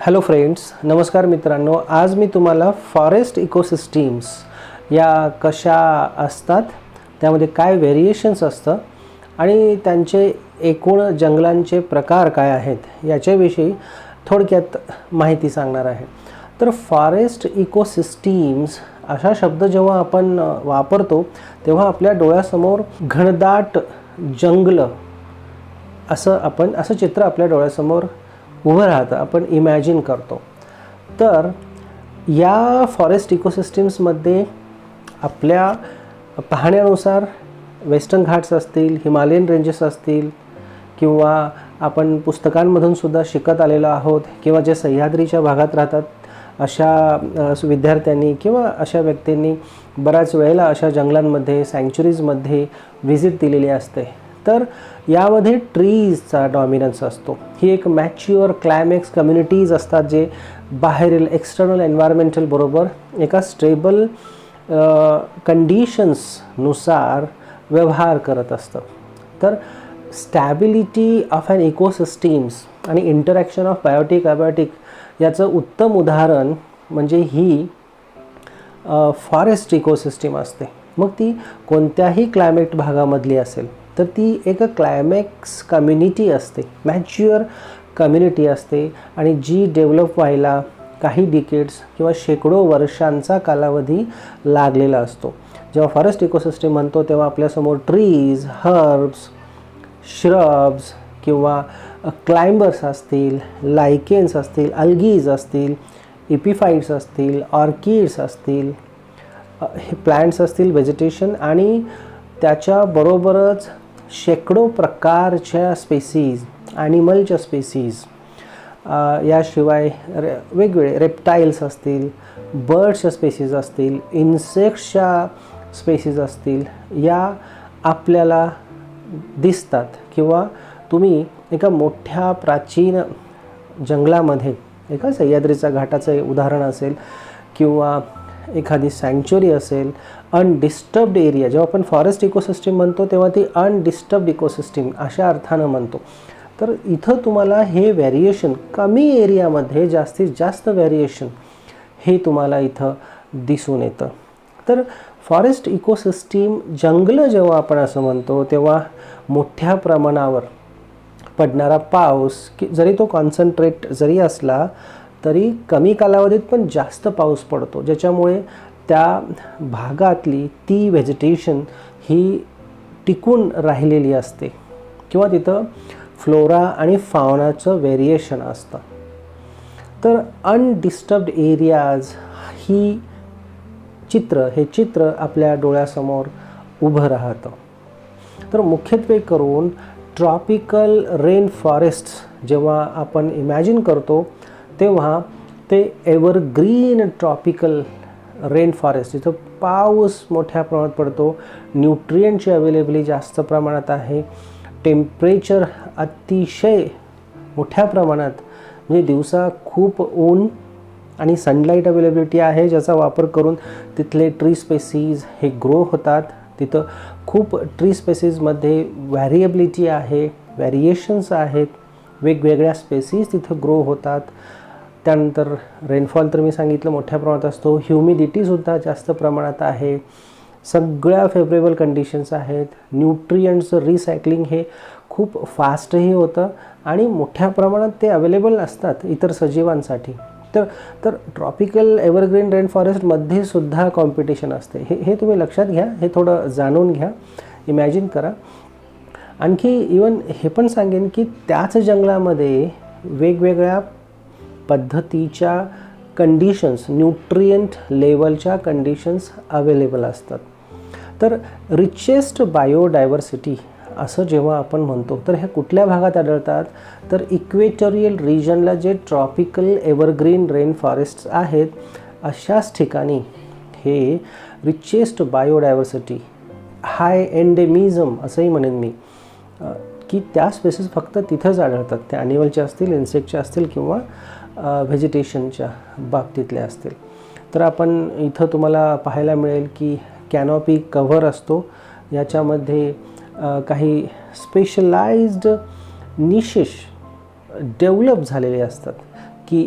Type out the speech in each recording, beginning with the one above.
Hello friends, नमस्कार मित्रांनो. आज मी तुम्हाला फॉरेस्ट इकोसिस्टीम्स या कशा असतात, त्यामध्ये काय व्हेरिएशन्स असतं आणि त्यांचे एकूण जंगलांचे प्रकार काय आहेत याच्याविषयी थोडक्यात माहिती सांगणार आहे. तर फॉरेस्ट इकोसिस्टीम्स असा शब्द जेव्हा आपण वापरतो तेव्हा आपल्या डोळ्यासमोर घनदाट जंगल असं चित्र आपल्या डोळ्यासमोर उभं राहतं, आपण इमॅजिन करतो. तर या फॉरेस्ट इकोसिस्टीम्समध्ये आपल्या पाहण्यानुसार वेस्टर्न घाट्स असतील, हिमालयन रेंजेस असतील, किंवा आपण पुस्तकांमधून सुद्धा शिकत आलेलो आहोत, किंवा जे सह्याद्रीच्या भागात राहतात अशा विद्यार्थ्यांनी किंवा अशा व्यक्तींनी बऱ्याच वेळेला अशा जंगलांमध्ये, सँक्च्युरीजमध्ये व्हिजिट दिलेली असते. तर यामध्ये ट्रीजचा डॉमिनन्स असतो. ही एक मॅच्युअर क्लायमॅक्स कम्युनिटीज असतात जे बाहेरील एक्सटर्नल एन्व्हायरमेंटल बरोबर एका स्टेबल कंडिशन्सनुसार व्यवहार करत असतं. तर स्टॅबिलिटी ऑफ ॲन इकोसिस्टीम्स आणि इंटरॅक्शन ऑफ बायोटिक अबायोटिक याचं उत्तम उदाहरण म्हणजे ही फॉरेस्ट इकोसिस्टीम असते. मग ती कोणत्याही क्लायमेट भागामधली असेल तर ती एक क्लायमॅक्स कम्युनिटी असते, मॅच्युअर कम्युनिटी असते, आणि जी डेव्हलप व्हायला काही डिकेड्स किंवा शेकडो वर्षांचा कालावधी लागलेला असतो. जेव्हा फॉरेस्ट इकोसिस्टीम म्हणतो तेव्हा आपल्यासमोर ट्रीज, हर्ब्स, श्रब्स किंवा क्लाइंबर्स असतील, लायकेन्स असतील, अल्गीज असतील, इपिफाईट्स असतील, ऑर्किड्स असतील, हे प्लांट्स असतील, व्हेजिटेशन, आणि त्याच्याबरोबरच शेकडो प्रकारच्या स्पेसीज, ॲनिमलच्या स्पेसीज, याशिवाय वेगवेगळे रेप्टाईल्स असतील, बर्ड्सच्या स्पेसीज असतील, इन्सेक्ट्सच्या स्पेसीज असतील, या आपल्याला दिसतात. किंवा तुम्ही एका मोठ्या प्राचीन जंगलामध्ये, एका सह्याद्रीचा घाटाचं उदाहरण असेल किंवा एखादी सँक्च्युरी असेल, अनडिस्टर्ब्ड एरिया, जेव्हा आपण फॉरेस्ट इकोसिस्टीम म्हणतो तेव्हा ती अनडिस्टर्ब्ड इकोसिस्टीम अशा अर्थानं म्हणतो. तर इथं तुम्हाला हे व्हेरिएशन कमी एरियामध्ये जास्तीत जास्त व्हेरिएशन हे तुम्हाला इथं दिसून येतं. तर फॉरेस्ट इकोसिस्टीम जंगलं जेव्हा आपण असं म्हणतो तेव्हा मोठ्या प्रमाणावर पडणारा पाऊस, जरी तो कॉन्सन्ट्रेट जरी असला तरी कमी कालावधीत पण जास्त पाऊस पडतो, ज्याच्यामुळे त्या भागातली ती व्हेजिटेशन ही टिकून राहिलेली असते किंवा तिथं फ्लोरा आणि फाउनाचं व्हेरिएशन असतं. तर अनडिस्टर्ब्ड एरियाज हे चित्र आपल्या डोळ्यासमोर उभं राहतं. तर मुख्यत्वे करून ट्रॉपिकल रेन फॉरेस्ट्स जेव्हा आपण इमॅजिन करतो तेव्हा ते एव्हरग्रीन ट्रॉपिकल रेन फॉरेस्ट, जिथं पाऊस मोठ्या प्रमाणात पडतो, न्यूट्रिएंटची अवेलेबिलिटी जास्त प्रमाणात आहे, टेम्परेचर अतिशय मोठ्या प्रमाणात, म्हणजे दिवसा खूप ऊन आणि सनलाईट अवेलेबिलिटी आहे, ज्याचा वापर करून तिथले ट्री स्पेसीज हे ग्रो होतात. तिथं खूप ट्री स्पेसीजमध्ये व्हॅरिएबिलिटी आहे, व्हॅरिएशन्स आहेत, वेगवेगळ्या स्पेसीज तिथं ग्रो होतात. त्यानंतर रेनफॉल तर मी सांगितलं मोठ्या प्रमाणात असतो, ह्युमिडिटीसुद्धा जास्त प्रमाणात आहे, सगळ्या फेवरेबल कंडिशन्स आहेत, न्यूट्रिएंट्सचं रिसायकलिंग हे खूप फास्टही होतं आणि मोठ्या प्रमाणात ते अवेलेबल असतात इतर सजीवांसाठी. तर ट्रॉपिकल एव्हरग्रीन रेन फॉरेस्टमध्ये सुद्धा कॉम्पिटिशन असते. हे तुम्ही लक्षात घ्या, हे थोडं जाणून घ्या, इमॅजिन करा. आणखी इवन हे पण सांगेन की त्याच जंगलामध्ये वेगवेगळ्या पद्धतीच्या कंडिशन्स, न्यूट्रिएंट लेवलच्या कंडिशन्स अवेलेबल असतात. तर रिचेस्ट बायोडायव्हर्सिटी असं जेव्हा आपण म्हणतो तर ह्या कुठल्या भागात आढळतात, तर इक्वेटोरियल रिजनला जे ट्रॉपिकल एव्हरग्रीन रेन फॉरेस्ट्स आहेत अशाच ठिकाणी हे रिचेस्ट बायोडायव्हर्सिटी, हाय एंडेमिझम असंही म्हणेन मी, की त्या स्पेसीस फक्त तिथंच आढळतात. त्या ॲनिमलच्या असतील, इन्सेक्टच्या असतील किंवा व्हेजिटेशनच्या बाबतीतल्या असतील. तर आपण इथं तुम्हाला पाहायला मिळेल की कॅनॉपी कव्हर असतो, याच्यामध्ये काही स्पेशलाइज्ड निशेस डेव्हलप झालेले असतात की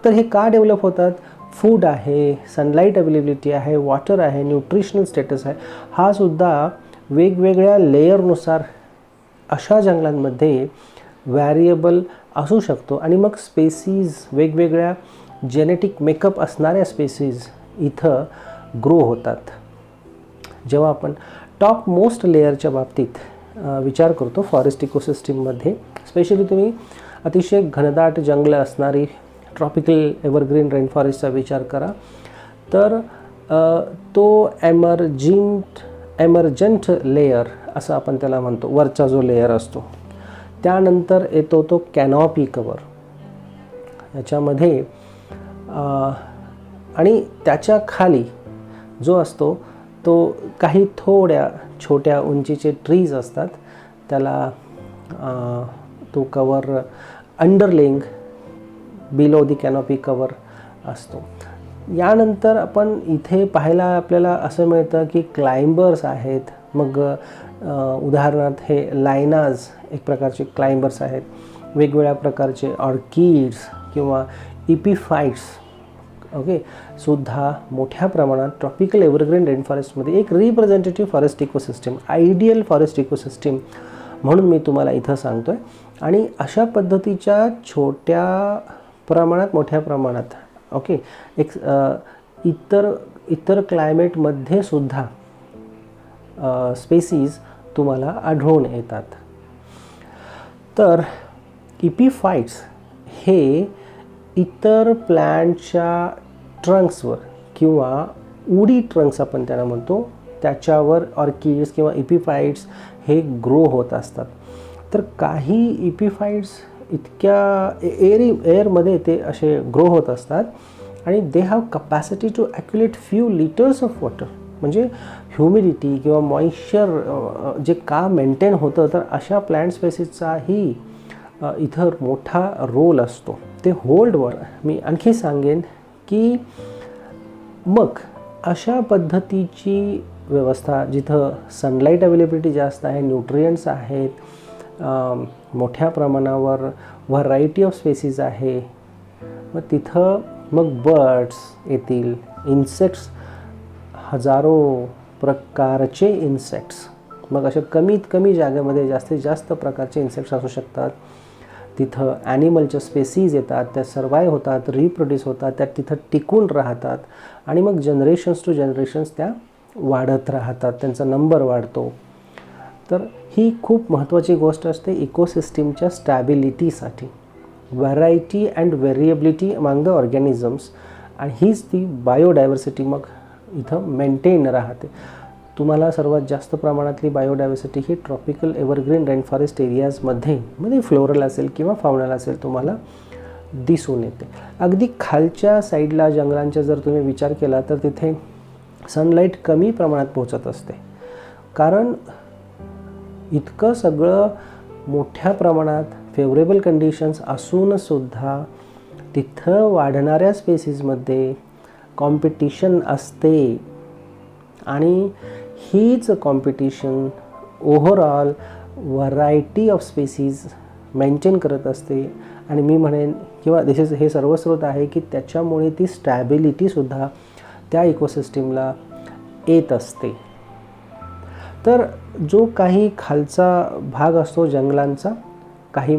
तर हे का डेव्हलप होतात? फूड आहे, सनलाईट अवेलेबिलिटी आहे, वॉटर आहे, न्यूट्रिशनल स्टेटस आहे, हा सुद्धा वेगवेगळ्या लेयरनुसार अशा जंगलांमध्ये व्हॅरिएबल असू शकतो. आणि मग स्पेसीज, वेगवेगळ्या जेनेटिक मेकअप असणाऱ्या स्पेसीज इथं ग्रो होतात. जेव्हा आपण टॉप मोस्ट लेयरच्या बाबतीत विचार करतो फॉरेस्ट इकोसिस्टीममध्ये, स्पेशली तुम्ही अतिशय घनदाट जंगलं असणारी ट्रॉपिकल एव्हरग्रीन रेन फॉरेस्टचा विचार करा, तर तो एमर्जंट लेयर असं आपण त्याला म्हणतो, वरचा जो लेयर असतो. त्यानंतर येतो तो कॅनॉपी कवर. याच्यामध्ये आणि त्याच्या खाली जो असतो तो काही थोड्या छोट्या उंचीचे ट्रीज असतात, त्याला तो cover underlying below the canopy cover असतो. यानंतर आपण इथे पाहायला आपल्याला असं मिळतं की क्लाइंबर्स आहेत. मग उदाहरणार्थ हे लायनाज एक प्रकारचे क्लाइंबर्स आहेत, वेगवेगळ्या प्रकारचे ऑर्किड्स किंवा इपिफाइट्स ओके सुद्धा मोठ्या प्रमाणात ट्रॉपिकल एव्हरग्रीन रेन फॉरेस्टमध्ये एक representative forest ecosystem, ideal forest ecosystem म्हणून मी तुम्हाला इथं सांगतो आहे. आणि अशा पद्धतीच्या छोट्या प्रमाणात मोठ्या प्रमाणात ओके एक इतर क्लायमेटमध्ये सुद्धा स्पेसीज तुम्हाला आढळून येतात. तर इपिफाइट्स हे इतर प्लॅन्टच्या ट्रंक्सवर किंवा उडी ट्रंक्स आपण त्यांना म्हणतो, त्याच्यावर ऑर्किड्स किंवा इपिफाइट्स हे ग्रो होत असतात. तर काही इपिफाइट्स इतक्या एअरमध्ये ते असे ग्रो होत असतात आणि they have capacity to accumulate few litres of water. म्हणजे ह्युमिडिटी किंवा मॉइश्चर जे का मेंटेन होतं, तर अशा प्लॅन्ट स्पेसीसचाही इथं मोठा रोल असतो. ते होल्डवर मी आणखी सांगेन की मग अशा पद्धतीची व्यवस्था जिथं सनलाईट अवेलेबिलिटी जास्त आहे, न्यूट्रियंट्स आहेत, मोठ्या प्रमाणावर व्हरायटी ऑफ स्पेसीज आहे, मग तिथं मग बर्ड्स येतील, इन्सेक्ट्स, हजारो प्रकारचे इन्सेक्ट्स. मग अशा कमीत कमी जागेमध्ये जास्तीत जास्त प्रकारचे इन्सेक्ट्स असू शकतात. तिथं ॲनिमलच्या स्पेसीज येतात, त्या सर्वाईव्ह होतात, रिप्रोड्यूस होतात, त्या तिथं टिकून राहतात आणि मग जनरेशन्स टू जनरेशन्स त्या वाढत राहतात, त्यांचा नंबर वाढतो. तर ही खूप महत्त्वाची गोष्ट असते इकोसिस्टीमच्या स्टॅबिलिटीसाठी, variety and variability among the organisms. आणि हीच ती बायोडायव्हर्सिटी मग इथं मेंटेन राहते. तुम्हाला सर्वात जास्त प्रमाणातली बायोडायव्हर्सिटी ही ट्रॉपिकल एव्हरग्रीन रेन फॉरेस्ट एरियाजमध्ये फ्लोरल असेल किंवा फाउनल असेल तुम्हाला दिसून येते. अगदी खालच्या साईडला जंगलांचा जर तुम्ही विचार केला तर तिथे सनलाईट कमी प्रमाणात पोहोचत असते, कारण इतकं सगळं मोठ्या प्रमाणात फेवरेबल कंडिशन्स असूनसुद्धा तिथं वाढणाऱ्या स्पेसीजमध्ये कॉम्पिटिशन असते. आणि हीच competition overall variety of species maintain करत असते. आणि मी म्हणेन किंवा हे सर्वस्रोत आहे की त्याच्यामुळे ती स्टॅबिलिटीसुद्धा त्या इकोसिस्टीमला येत असते. तर जो काही खालचा भाग असतो जंगलांचा, काही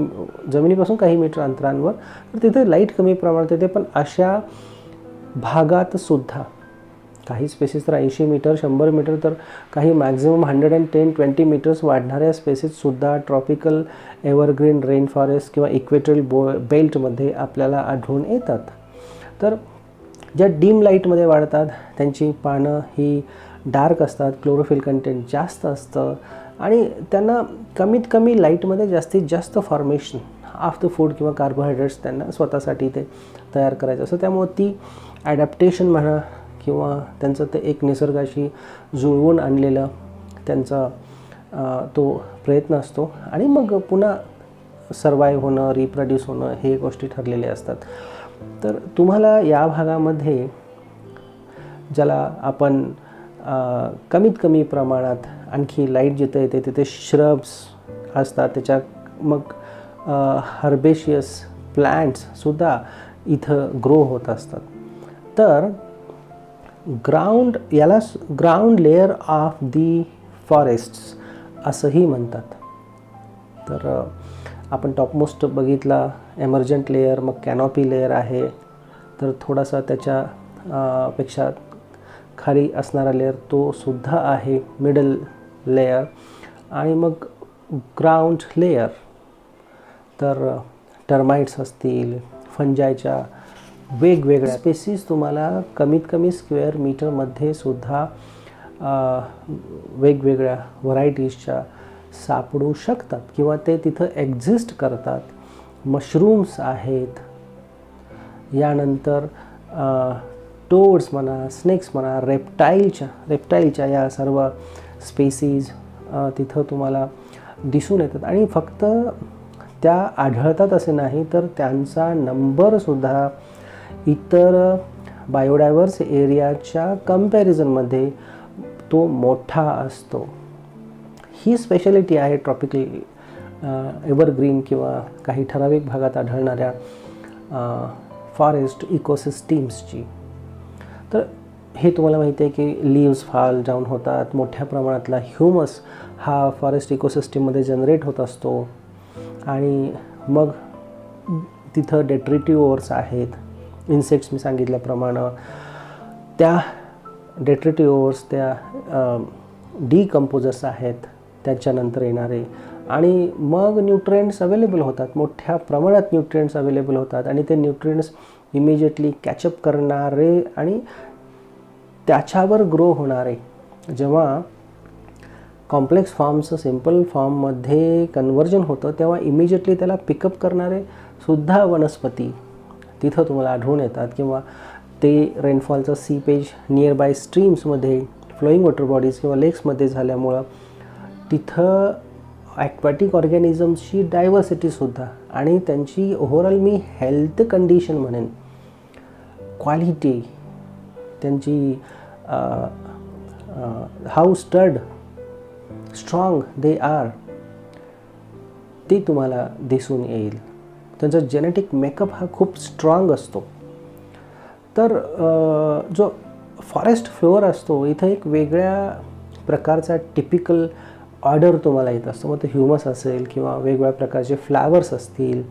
जमिनीपासून काही मीटर अंतरांवर, तर तिथे लाईट कमी प्रमाणात येते. पण अशा भागात सुद्धा काही स्पेसीस तर 80 मीटर 100 मीटर, तर काही मॅक्झिमम 110-20 मीटर्स वाढणाऱ्या स्पेसीससुद्धा ट्रॉपिकल एव्हरग्रीन रेन फॉरेस्ट किंवा इक्वेटोरियल बेल्टमध्ये आपल्याला आढळून येतात. तर ज्या डीम लाईटमध्ये वाढतात त्यांची पानं ही डार्क असतात, क्लोरोफिल कंटेंट जास्त असतं आणि त्यांना कमीत कमी लाईटमध्ये जास्तीत जास्त फॉर्मेशन ऑफ द फूड किंवा कार्बोहायड्रेट्स त्यांना स्वतःसाठी ते तयार करायचं असतं. त्यामुळे ती ॲडॅप्टेशन म्हणा किंवा त्यांचं ते एक निसर्गाशी जुळवून आणलेलं त्यांचा तो प्रयत्न असतो. आणि मग पुन्हा सर्वाईव्ह होणं, रिप्रोड्यूस होणं हे गोष्टी ठरलेल्या असतात. तर तुम्हाला या भागामध्ये ज्याला आपण कमीत कमी प्रमाणात आणखी लाईट जिथं येते तिथे श्रब्स असतात, त्याच्या मग हर्बेशियस प्लांट्ससुद्धा इथं ग्रो होत असतात. तर याला ground layer of the forests असंही म्हणतात. तर आपण टॉपमोस्ट बघितला एमर्जंट लेअर, मग कॅनॉपी लेअर आहे. तर थोडासा त्याच्या पेक्षा खाली असणारा लेअर तो सुद्धा आहे मिडल लेअर. आणि मग ग्राउंड लेअर, तर टर्माइट्स असतील, फंजायच्या वेगवेगळ्या स्पेसीज तुम्हाला कमीत कमी स्क्वेअर मीटरमध्ये सुद्धा वेगवेगळ्या व्हरायटीजच्या सापडू शकतात किंवा ते तिथं एक्झिस्ट करतात. मशरूम्स आहेत, यानंतर टोड्स म्हणा, स्नेक्स म्हणा, रेप्टाईलच्या या सर्व स्पेसीज तिथं तुम्हाला दिसून येतात. आणि फक्त त्या आढळतात असे नाही, तर त्यांचा नंबरसुद्धा इतर बायोडायव्हर्स एरियाच्या कंपॅरिझनमध्ये तो मोठा असतो. ही स्पेशालिटी आहे ट्रॉपिकल एव्हरग्रीन किंवा काही ठराविक भागात आढळणाऱ्या फॉरेस्ट इकोसिस्टीम्सची. तर हे तुम्हाला माहिती आहे की लीव्स फॉल डाऊन होतात, मोठ्या प्रमाणातला ह्युमस हा फॉरेस्ट इकोसिस्टीममध्ये जनरेट होत असतो. आणि मग तिथं डेट्रिटिव्हर्स आहेत, इन्सेक्ट्स मी सांगितल्याप्रमाणे. त्या डेट्रिटिव्हर्स त्या डिकम्पोजर्स आहेत, त्याच्यानंतर येणारे. आणि मग न्यूट्रिएंट्स अवेलेबल होतात, मोठ्या प्रमाणात न्यूट्रिएंट्स अवेलेबल होतात. आणि ते न्यूट्रिएंट्स इमिजिएटली कॅचअप करणारे आणि त्याच्यावर ग्रो होणारे, जेव्हा कॉम्प्लेक्स फॉर्मचं सिम्पल फॉर्ममध्ये कन्व्हर्जन होतं तेव्हा इमिजिएटली त्याला पिकअप करणारे सुद्धा वनस्पती तिथं तुम्हाला आढळून येतात. किंवा ते रेनफॉलचं सीपेज नियर बाय स्ट्रीम्समध्ये, फ्लोईंग वॉटर बॉडीज किंवा लेक्समध्ये झाल्यामुळं तिथं ॲक्वॅटिक ऑर्गॅनिझम्सची डायव्हर्सिटीसुद्धा आणि त्यांची ओव्हरऑल मी हेल्थ कंडिशन म्हणेन, क्वालिटी त्यांची, हाऊ स्ट्रॉंग दे आर, ती तुम्हाला दिसून येईल. त्यांचा जेनेटिक मेकअप हा खूप स्ट्रॉंग असतो. तर जो फॉरेस्ट फ्लोअर असतो इथं एक वेगळ्या प्रकारचा टिपिकल ऑर्डर तुम्हाला येत असतो. मग ते ह्युमस असेल किंवा वेगवेगळ्या प्रकारचे फ्लावर्स असतील,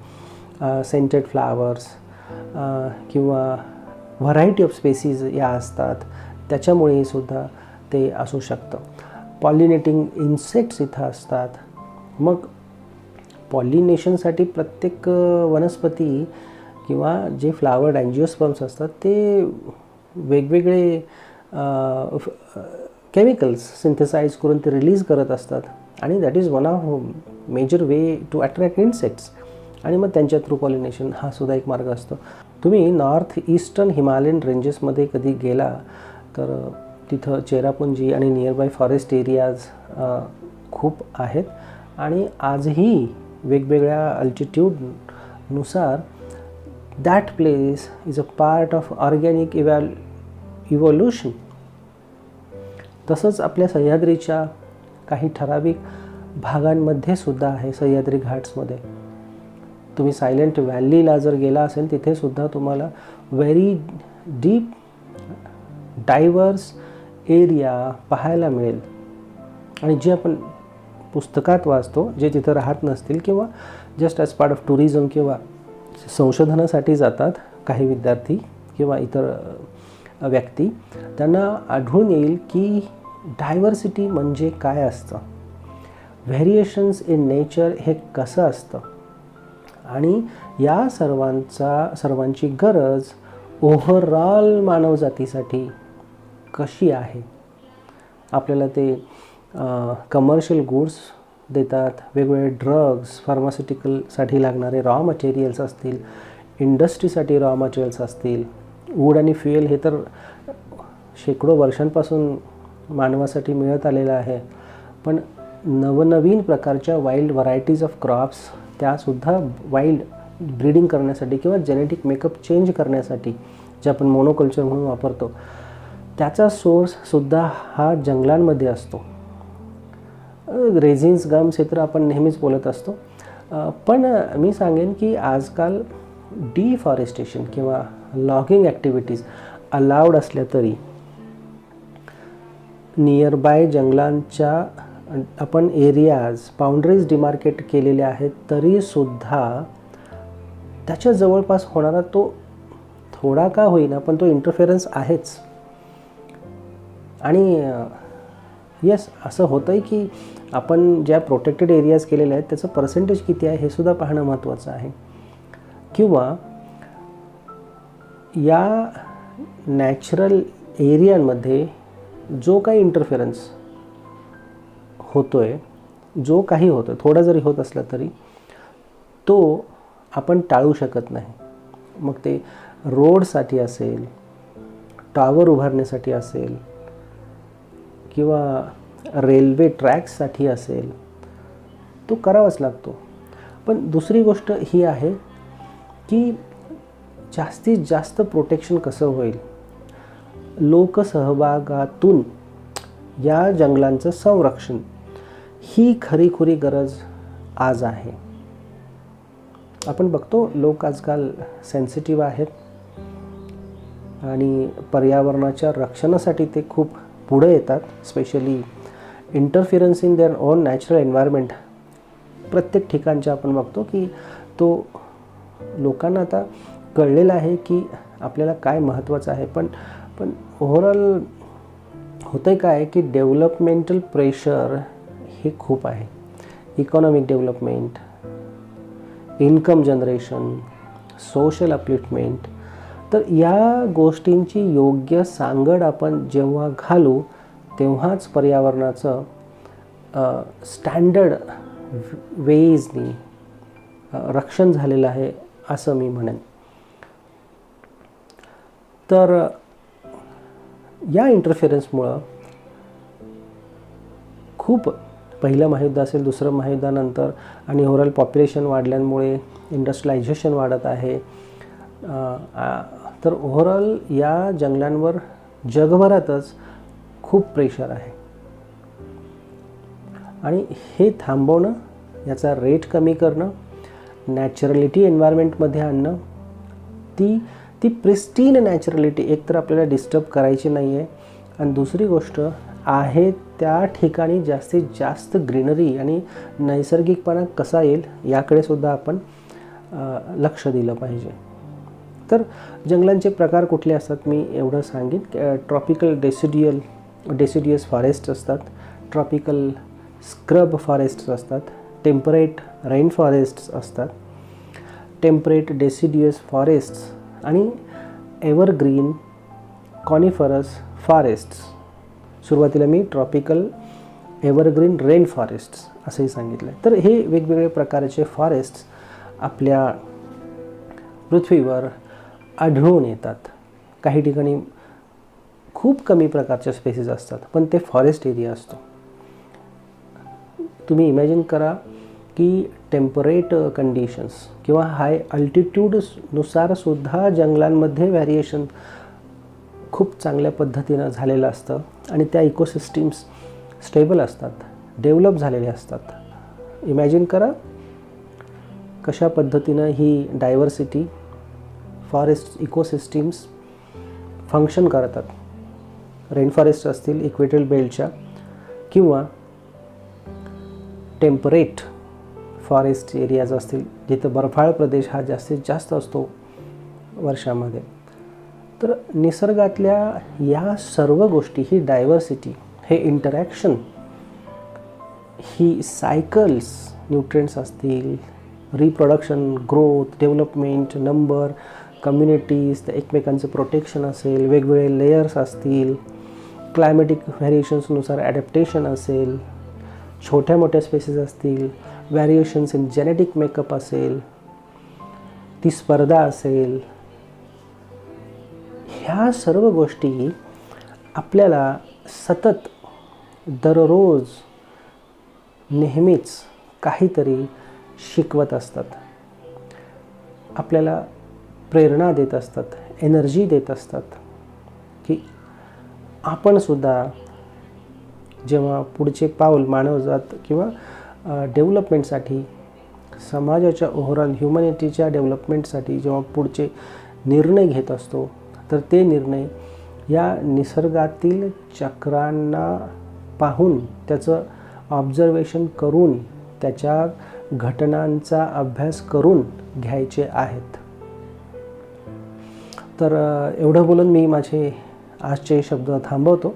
सेंटेड फ्लावर्स किंवा व्हरायटी ऑफ स्पेसीज या असतात, त्याच्यामुळेही सुद्धा ते असू शकतं. पॉलिनेटिंग इन्सेक्ट्स इथं असतात. मग पॉलिनेशनसाठी प्रत्येक वनस्पती किंवा जे फ्लावर्ड अँजिओस्पर्म्स असतात ते वेगवेगळे केमिकल्स सिंथेसाइज करून ते रिलीज करत असतात. आणि that is one of major way to attract insects. आणि मग त्यांच्या थ्रू पॉलिनेशन हा सुद्धा एक मार्ग असतो. तुम्ही नॉर्थ ईस्टर्न हिमालयन रेंजेसमध्ये कधी गेला तर तिथं चेरापुंजी आणि नियरबाय फॉरेस्ट एरियाज खूप आहेत. आणि आजही वेगवेगळ्या अल्टिट्यूडनुसार that place is a part of organic evolution. तसंच आपल्या सह्याद्रीच्या काही ठराविक भागांमध्ये सुद्धा आहे. सह्याद्री घाट्समध्ये तुम्ही सायलेंट व्हॅलीला जर गेला असेल तिथे सुद्धा तुम्हाला व्हेरी डीप डायव्हर्स एरिया पाहायला मिळेल. आणि जे आपण पुस्तकात वाचतो, जे तिथं राहत नसतील किंवा just as part of tourism किंवा संशोधनासाठी जातात काही विद्यार्थी किंवा इतर व्यक्ती, त्यांना आढळून येईल की डायव्हर्सिटी म्हणजे काय असतं, व्हेरिएशन्स इन नेचर हे कसं असतं. आणि या सर्वांची गरज ओव्हरऑल मानवजातीसाठी कशी आहे. आपल्याला ते कमर्शियल गुड्स देतात, वेगवेगळे ड्रग्स, फार्मास्युटिकलसाठी लागणारे रॉ मटेरियल्स असतील, इंडस्ट्रीसाठी रॉ मटेरियल्स असतील, वूड आणि फ्युएल हे तर शेकडो वर्षांपासून मानवासाठी मिळत आलेलं आहे. पण नवनवीन प्रकारच्या वाईल्ड व्हरायटीज ऑफ क्रॉप्स त्यासुद्धा वाईल्ड ब्रीडिंग करण्यासाठी किंवा जेनेटिक मेकअप चेंज करण्यासाठी जे आपण मोनोकल्चर म्हणून वापरतो, त्याचा सोर्ससुद्धा हा जंगलांमध्ये असतो. रेझिन्स, गम्स हे तर आपण नेहमीच बोलत असतो. पण मी सांगेन की आजकाल डिफॉरेस्टेशन किंवा लॉगिंग ॲक्टिव्हिटीज अलाउड असल्या तरी नियरबाय जंगलांच्या आपण एरियाज बाउंड्रीज डिमार्केट केलेल्या आहेत तरीसुद्धा त्याच्या जवळपास होणारा तो थोडा का होईना पण तो इंटरफेरन्स आहेच. आणि येस, असं होतं आहे की आपण ज्या प्रोटेक्टेड एरियाज केलेले आहेत त्याचं पर्सेंटेज किती आहे हे सुद्धा पाहणं महत्त्वाचं आहे. किंवा या नॅचरल एरियांमध्ये जो काही इंटरफेरन्स होतो आहे, जो काही होतो थोडा जरी होत असला तरी तो आपण टाळू शकत नाही. मग ते रोडसाठी असेल, टॉवर उभारण्यासाठी असेल किंवा रेल्वे ट्रॅक्ससाठी असेल, तो करावाच लागतो. पण दुसरी गोष्ट ही आहे की जास्तीत जास्त प्रोटेक्शन कसं होईल, लोकसहभागातून या जंगलांचं संरक्षण ही खरीखुरी गरज आज आहे. आपण बघतो लोक आजकाल सेन्सिटिव्ह आहेत आणि पर्यावरणाच्या रक्षणासाठी ते खूप पुढे येतात. Specially interference in their own natural environment प्रत्येक ठिकाणच्या आपण बघतो की तो लोकांना आता कळलेलं आहे की आपल्याला काय महत्त्वाचं आहे. पण ओव्हरऑल होतं आहे काय की डेव्हलपमेंटल प्रेशर हे खूप आहे. Economic development, income generation, social upliftment. तर या गोष्टींची योग्य सांगड आपण जेव्हा घालू तेव्हाच पर्यावरणाचं स्टँडर्ड वेजनी रक्षण झालेलं आहे असं मी म्हणेन. तर या इंटरफेरन्समुळं खूप पहिलं महायुद्ध असेल, दुसरं महायुद्धानंतर आणि ओव्हरऑल पॉप्युलेशन वाढल्यामुळे इंडस्ट्रियलायझेशन वाढत आहे. तर ओव्हरऑल या जंगलांवर जगभरातच खूप प्रेशर आहे आणि हे थांबवणं, याचा रेट कमी करणं, नॅचरलिटी एन्व्हायरमेंटमध्ये आणणं, ती प्रिस्टीन नॅचरलिटी एकतर आपल्याला डिस्टर्ब करायची नाही आहे आणि दुसरी गोष्ट आहे त्या ठिकाणी जास्तीत जास्त ग्रीनरी आणि नैसर्गिकपणा कसा येईल याकडे सुद्धा आपण लक्ष दिलं पाहिजे. तर जंगलांचे प्रकार कुठले असतात मी एवढं सांगेन. ट्रॉपिकल डेसिडियस फॉरेस्ट असतात, ट्रॉपिकल स्क्रब फॉरेस्ट्स असतात, टेम्परेट रेन फॉरेस्ट्स असतात, टेम्परेट डेसिडियस फॉरेस्ट्स आणि एव्हरग्रीन कॉनिफरस फॉरेस्ट्स. सुरुवातीला मी ट्रॉपिकल एव्हरग्रीन रेन फॉरेस्ट्स असंही सांगितलं आहे. तर हे वेगवेगळे प्रकारचे फॉरेस्ट्स आपल्या पृथ्वीवर आढळून येतात. काही ठिकाणी खूप कमी प्रकारच्या स्पेसीज असतात पण ते फॉरेस्ट एरिया असतो. तुम्ही इमॅजिन करा की टेम्परेट कंडिशन्स किंवा हाय अल्टिट्यूडनुसार सुद्धा जंगलांमध्ये व्हॅरिएशन खूप चांगल्या पद्धतीनं झालेलं असतं आणि त्या इकोसिस्टीम्स स्टेबल असतात, डेव्हलप झालेले असतात. इमॅजिन करा कशा पद्धतीनं ही डायव्हर्सिटी फॉरेस्ट इकोसिस्टीम्स फंक्शन करतात. रेन फॉरेस्ट असतील इक्वेटोरियल बेल्टच्या किंवा टेम्परेट फॉरेस्ट एरियाज असतील जिथं बर्फाळ प्रदेश हा जास्तीत जास्त असतो वर्षामध्ये. तर निसर्गातल्या या सर्व गोष्टी, ही डायव्हर्सिटी, हे इंटरॅक्शन, ही सायकल्स, न्यूट्रिएंट्स असतील, reproduction, growth, development, number, communities, त्या एकमेकांचं प्रोटेक्शन असेल, वेगवेगळे लेयर्स असतील, क्लायमॅटिक व्हॅरिएशन्सनुसार ॲडॅप्टेशन असेल, छोट्या मोठ्या स्पेसीज असतील, व्हॅरिएशन्स इन जेनेटिक मेकअप असेल, ती स्पर्धा असेल, ह्या सर्व गोष्टी आपल्याला सतत दररोज नेहमीच काहीतरी शिकवत असतात, आपल्याला प्रेरणा देत असतात, एनर्जी देत असतात की आपणसुद्धा जेव्हा पुढचे पाऊल मानवजात किंवा डेव्हलपमेंटसाठी समाजाच्या ओव्हरऑल ह्युमॅनिटीच्या डेव्हलपमेंटसाठी जेव्हा पुढचे निर्णय घेत असतो तर ते निर्णय या निसर्गातील चक्रांना पाहून, त्याचं ऑब्झर्वेशन करून, त्याच्या घटनांचा अभ्यास करून घ्यायचे आहेत. तर एवढं बोलून मी माझे आजचे शब्द थांबवतो.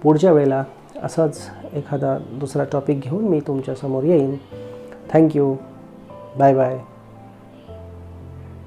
पुढच्या वेळेला असाच एखादा दुसरा टॉपिक घेऊन मी तुमच्यासमोर येईन. थँक्यू. Bye bye.